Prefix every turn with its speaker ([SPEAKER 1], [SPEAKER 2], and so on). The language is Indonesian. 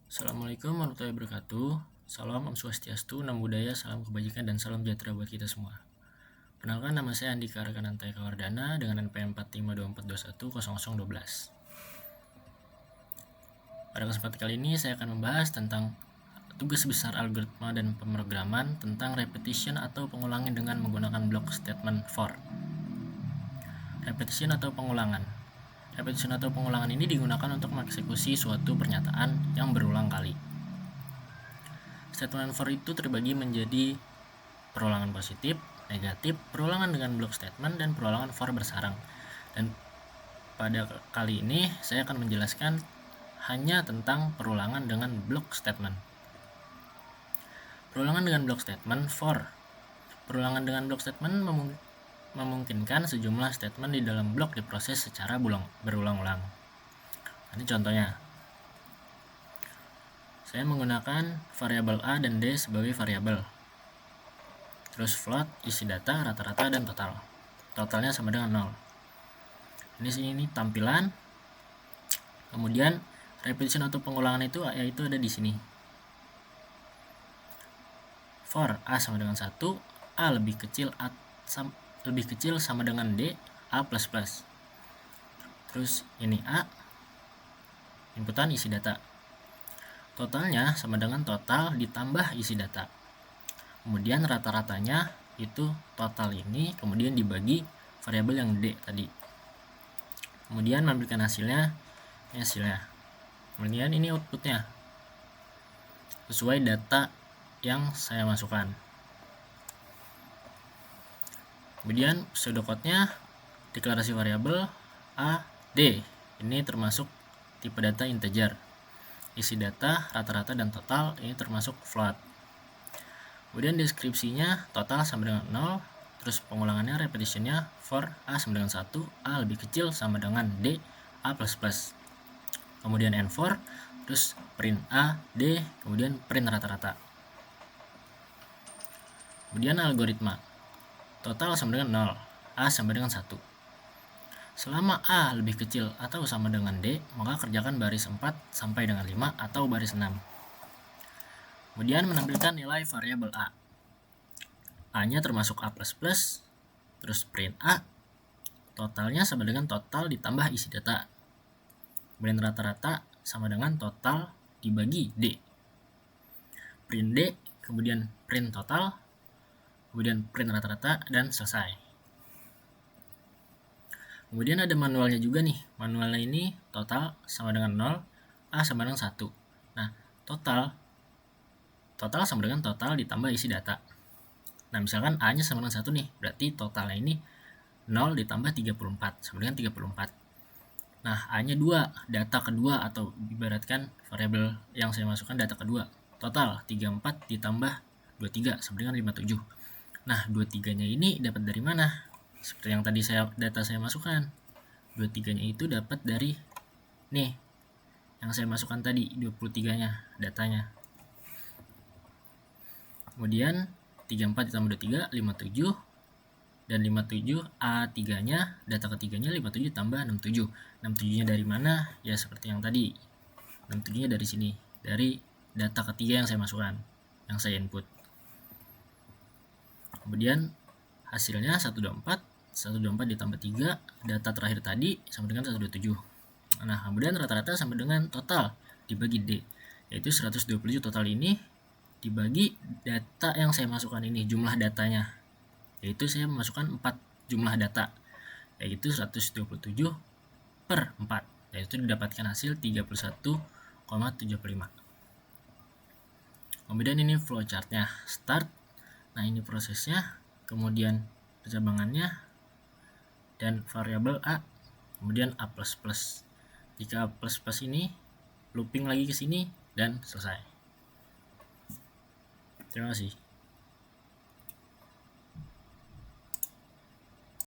[SPEAKER 1] Assalamualaikum warahmatullahi wabarakatuh. Salam Om Swastiastu, Namo Buddhaya, salam kebajikan dan salam sejahtera buat kita semua. Perkenalkan, nama saya Andika Rekananta Eka Wardana dengan NPM 4524210012. Pada kesempatan kali ini saya akan membahas tentang tugas besar algoritma dan pemrograman tentang repetition atau pengulangan dengan menggunakan block statement for. Repetition atau pengulangan. Repetition atau pengulangan ini digunakan untuk mengeksekusi suatu pernyataan yang berulang kali. Statement for itu terbagi menjadi perulangan positif, negatif, perulangan dengan block statement, dan perulangan for bersarang. Dan pada kali ini saya akan menjelaskan hanya tentang perulangan dengan block statement. Perulangan dengan block statement for. Perulangan dengan block statement memungkinkan sejumlah statement di dalam blok diproses secara berulang-ulang. Ini contohnya. Saya menggunakan variabel A dan D sebagai variabel. Terus float, isi data, rata-rata, dan total. Totalnya sama dengan 0. Ini tampilan. Kemudian repetition atau pengulangan itu yaitu ada di sini. For A sama dengan 1, A lebih kecil sama dengan D, A++. Terus ini A, inputan isi data. Totalnya sama dengan total ditambah isi data. Kemudian rata-ratanya itu total ini, kemudian dibagi variabel yang D tadi. Kemudian memberikan hasilnya. Kemudian ini outputnya sesuai data yang saya masukkan. Kemudian pseudocode-nya deklarasi variabel A, D. Ini termasuk tipe data integer. Isi data, rata-rata, dan total ini termasuk float. Kemudian deskripsinya total sama dengan 0. Terus pengulangannya, repetitionnya for A sama dengan 1, A lebih kecil sama dengan D, A++. Kemudian N4, terus print A, D, kemudian print rata-rata. Kemudian algoritma. Total sama dengan 0, A sama dengan 1. Selama A lebih kecil atau sama dengan D, maka kerjakan baris 4 sampai dengan 5 atau baris 6. Kemudian menampilkan nilai variabel A. A-nya termasuk A++, terus print A, totalnya sama dengan total ditambah isi data. Kemudian rata-rata sama dengan total dibagi D. Print D, kemudian print total, kemudian print rata-rata, dan selesai. Kemudian ada manualnya juga nih. Manualnya ini total sama dengan 0, A sama dengan 1. Nah, total sama dengan total ditambah isi data. Nah, misalkan A-nya sama dengan 1 nih, berarti totalnya ini 0 ditambah 34, sama dengan 34. Nah, A-nya 2, data kedua, atau ibaratkan variabel yang saya masukkan data kedua. Total 34 ditambah 23 sama dengan 57. Nah, 23-nya ini dapat dari mana? Seperti yang tadi data saya masukkan. 23-nya itu dapat dari nih yang saya masukkan tadi, 23-nya datanya. Kemudian 34 ditambah 23, 57. Dan 57 A3-nya, data ketiganya 57 tambah 67. 67-nya dari mana? Ya seperti yang tadi. 67-nya dari sini, dari data ketiga yang saya masukkan, yang saya input. Kemudian hasilnya 124 ditambah 3, data terakhir tadi sama dengan 127. Nah, kemudian rata-rata sama dengan total dibagi D, yaitu 127 total ini dibagi data yang saya masukkan ini, jumlah datanya, yaitu saya memasukkan 4 jumlah data, yaitu 127 per 4, yaitu didapatkan hasil 31,75. Kemudian ini flowchartnya, start. Nah, ini prosesnya, kemudian pencabangannya, dan variabel A, kemudian A++. Jika A++ ini looping lagi ke sini dan selesai. Terima kasih.